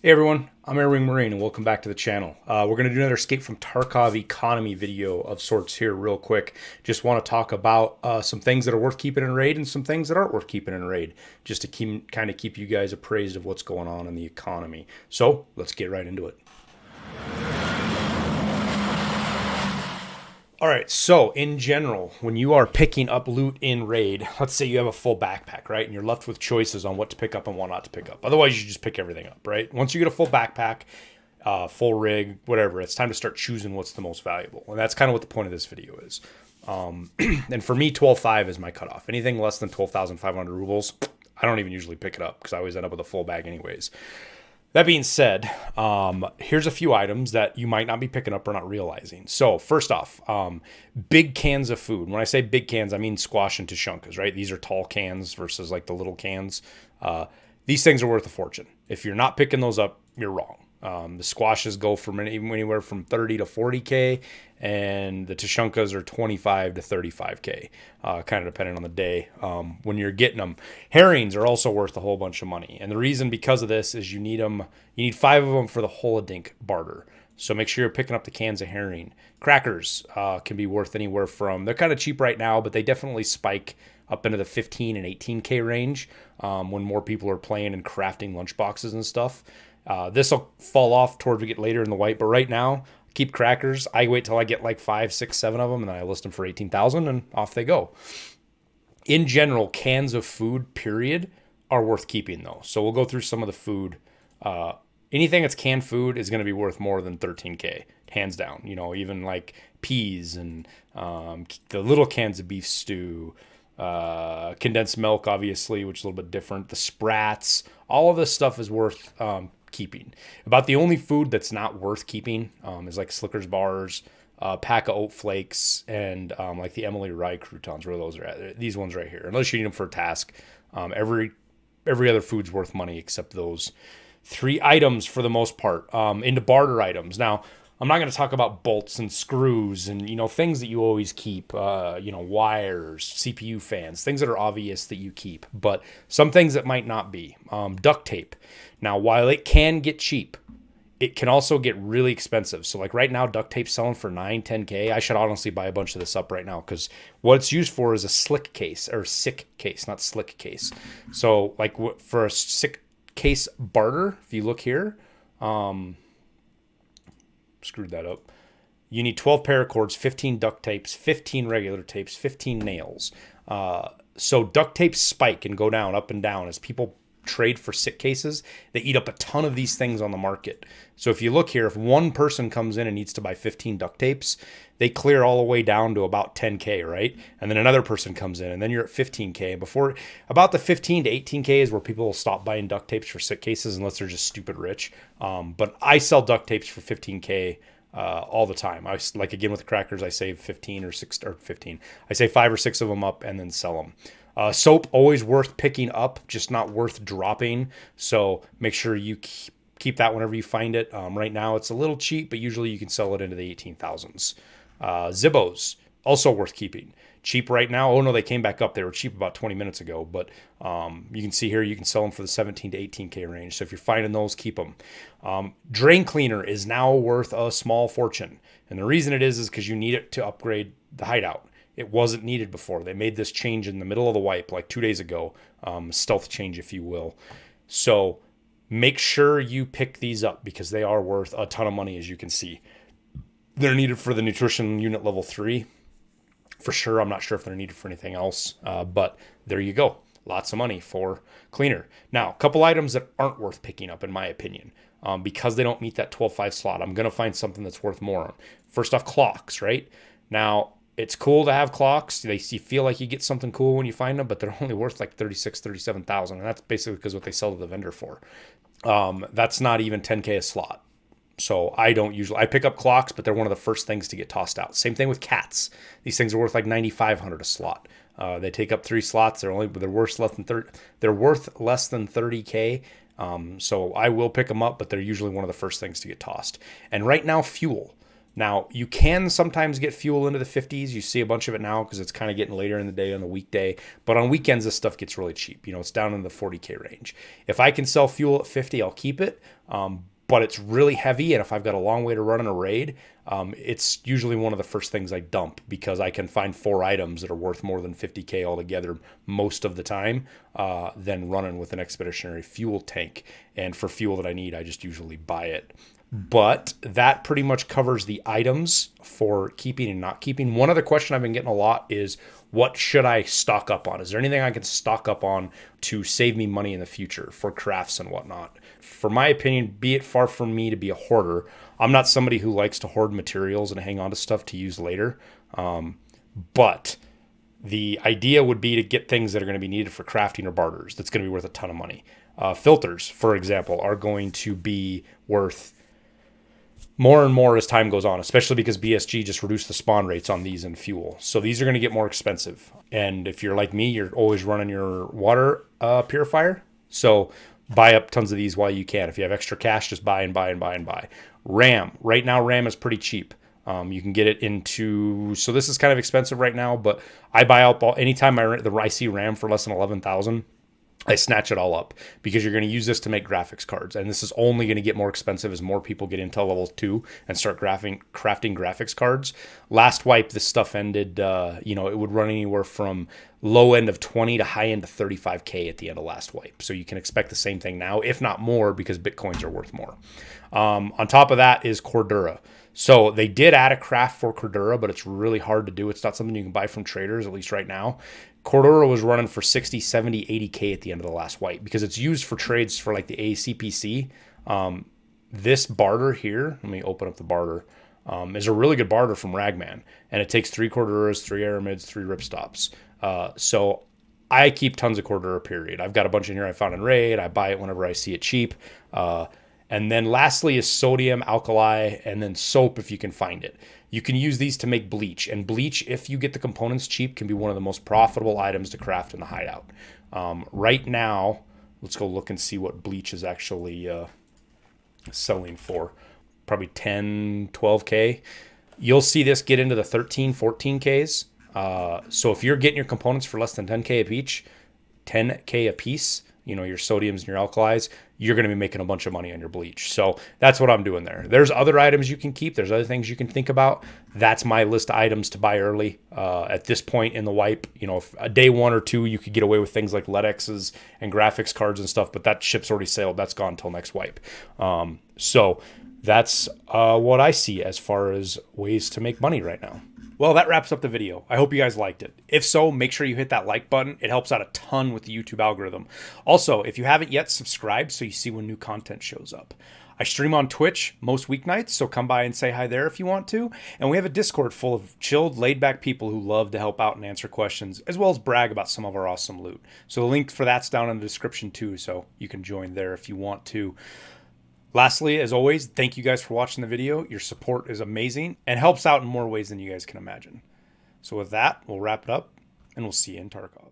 Hey everyone, I'm Airwingmarine and welcome back to the channel. We're going to do another Escape from Tarkov economy video of sorts here real quick. Just want to talk about some things that are worth keeping in raid and some things that aren't worth keeping in raid, just to keep you guys appraised of what's going on in the economy. So let's get right into it. All right, so in general, when you are picking up loot in raid, let's say you have a full backpack, right? And you're left with choices on what to pick up and what not to pick up. Otherwise, you just pick everything up, right? Once you get a full backpack, full rig, whatever, it's time to start choosing what's the most valuable. And that's kind of what the point of this video is. And for me, 12.5 is my cutoff. Anything less than 12,500 rubles, I don't even usually pick it up because I always end up with a full bag anyways. That being said, here's a few items that you might not be picking up or not realizing. So first off, big cans of food. When I say big cans, I mean squash and tushunkas, right? These are tall cans versus like the little cans. These things are worth a fortune. If you're not picking those up, you're wrong. The squashes go from anywhere from 30 to 40K, and the tushunkas are 25 to 35K, kind of depending on the day when you're getting them. Herrings are also worth a whole bunch of money, and the reason because of this is you need them. You need 5 of them for the holodink barter. So make sure you're picking up the cans of herring. Crackers can be worth anywhere from, they're kind of cheap right now, but they definitely spike up into the 15 and 18K range when more people are playing and crafting lunchboxes and stuff. This will fall off towards we get later in the white, but right now, keep crackers. I wait till I get like 5, 6, 7 of them, and then I list them for 18,000, and off they go. In general, cans of food, period, are worth keeping though. So we'll go through some of the food. Anything that's canned food is going to be worth more than 13K, hands down. You know, even like peas and the little cans of beef stew, condensed milk, obviously, which is a little bit different. The sprats, all of this stuff is worth keeping. About the only food that's not worth keeping is like Slicker's bars, pack of oat flakes, and like the Emily Rye croutons, where those are at. These ones right here, unless you need them for a task. Every other food's worth money except those 3 items for the most part. Into barter items. Now, I'm not going to talk about bolts and screws and, things that you always keep, wires, CPU fans, things that are obvious that you keep, but some things that might not be. Duct tape. Now, while it can get cheap, it can also get really expensive. So like right now, duct tape's selling for 9, 10K. I should honestly buy a bunch of this up right now because what it's used for is a slick case, or sick case, not slick case. So like for a sick case barter, if you look here, screwed that up. You need 12 paracords, 15 duct tapes, 15 regular tapes, 15 nails. So duct tapes spike and go down, up and down as people trade for sick cases. They eat up a ton of these things on the market. So if you look here, if one person comes in and needs to buy 15 duct tapes, they clear all the way down to about 10K, right? And then another person comes in and then you're at 15K. Before, about the 15 to 18K is where people will stop buying duct tapes for sick cases unless they're just stupid rich. But I sell duct tapes for 15K all the time. I like, again, with the crackers, I save 15 or 6 or 15. I save 5 or 6 of them up and then sell them. Soap, always worth picking up, just not worth dropping. So make sure you keep that whenever you find it. Right now it's a little cheap, but usually you can sell it into the 18,000s. Zibbos, also worth keeping. Cheap right now. Oh no, they came back up. They were cheap about 20 minutes ago, but you can see here you can sell them for the 17 to 18K range. So if you're finding those, keep them. Drain cleaner is now worth a small fortune. And the reason it is because you need it to upgrade the hideout. It wasn't needed before. They made this change in the middle of the wipe like 2 days ago. Stealth change, if you will. So make sure you pick these up because they are worth a ton of money, as you can see. They're needed for the nutrition unit level 3. For sure, I'm not sure if they're needed for anything else. But there you go. Lots of money for cleaner. Now, a couple items that aren't worth picking up, in my opinion. Because they don't meet that 12.5 slot, I'm going to find something that's worth more. First off, clocks, right? Now, it's cool to have clocks. You feel like you get something cool when you find them, but they're only worth like 36, 37,000. And that's basically because what they sell to the vendor for. That's not even 10K a slot. So I pick up clocks, but they're one of the first things to get tossed out. Same thing with cats. These things are worth like 9,500 a slot. They take up 3 slots. They're worth less than 30. They're worth less than 30K. So I will pick them up, but they're usually one of the first things to get tossed. And right now, fuel. Now, you can sometimes get fuel into the 50s. You see a bunch of it now because it's kind of getting later in the day on the weekday. But on weekends, this stuff gets really cheap. You know, it's down in the 40K range. If I can sell fuel at 50, I'll keep it. But it's really heavy, and if I've got a long way to run in a raid, it's usually one of the first things I dump because I can find 4 items that are worth more than 50K altogether most of the time than running with an expeditionary fuel tank. And for fuel that I need, I just usually buy it. But that pretty much covers the items for keeping and not keeping. One other question I've been getting a lot is, what should I stock up on? Is there anything I can stock up on to save me money in the future for crafts and whatnot? For my opinion, be it far from me to be a hoarder. I'm not somebody who likes to hoard materials and hang on to stuff to use later. But the idea would be to get things that are going to be needed for crafting or barters. That's going to be worth a ton of money. Filters, for example, are going to be worth more and more as time goes on, especially because BSG just reduced the spawn rates on these and fuel. So these are going to get more expensive. And if you're like me, you're always running your water purifier. So buy up tons of these while you can. If you have extra cash, just buy and buy and buy and buy. RAM. Right now, RAM is pretty cheap. You can get it into, so this is kind of expensive right now, but I buy up anytime I see RAM for less than 11,000. I snatch it all up because you're going to use this to make graphics cards. And this is only going to get more expensive as more people get Intel level 2 and start crafting graphics cards. Last wipe, this stuff ended, it would run anywhere from low end of 20 to high end of 35K at the end of last wipe. So you can expect the same thing now, if not more, because Bitcoins are worth more. On top of that is Cordura. So they did add a craft for Cordura, but it's really hard to do. It's not something you can buy from traders, at least right now. Cordura was running for 60, 70, 80K at the end of the last wipe because it's used for trades for like the ACPC. This barter here, let me open up the barter, is a really good barter from Ragman. And it takes 3 Corduras, 3 Aramids, 3 Ripstops. So I keep tons of Cordura, period. I've got a bunch in here I found in Raid. I buy it whenever I see it cheap. And then lastly is sodium, alkali, and then soap if you can find it. You can use these to make bleach. And bleach, if you get the components cheap, can be one of the most profitable items to craft in the hideout. Right now, let's go look and see what bleach is actually selling for. Probably 10, 12K. You'll see this get into the 13, 14Ks. So if you're getting your components for less than 10K a piece, your sodiums and your alkalis, you're going to be making a bunch of money on your bleach. So that's what I'm doing there. There's other items you can keep. There's other things you can think about. That's my list of items to buy early. At this point in the wipe, if a day 1 or 2, you could get away with things like LEDXs and graphics cards and stuff, but that ship's already sailed. That's gone until next wipe. So that's what I see as far as ways to make money right now. Well, that wraps up the video. I hope you guys liked it. If so, make sure you hit that like button. It helps out a ton with the YouTube algorithm. Also, if you haven't yet, subscribe so you see when new content shows up. I stream on Twitch most weeknights, so come by and say hi there if you want to. And we have a Discord full of chilled, laid-back people who love to help out and answer questions, as well as brag about some of our awesome loot. So the link for that's down in the description too, so you can join there if you want to. Lastly, as always, thank you guys for watching the video. Your support is amazing and helps out in more ways than you guys can imagine. So with that, we'll wrap it up, and we'll see you in Tarkov.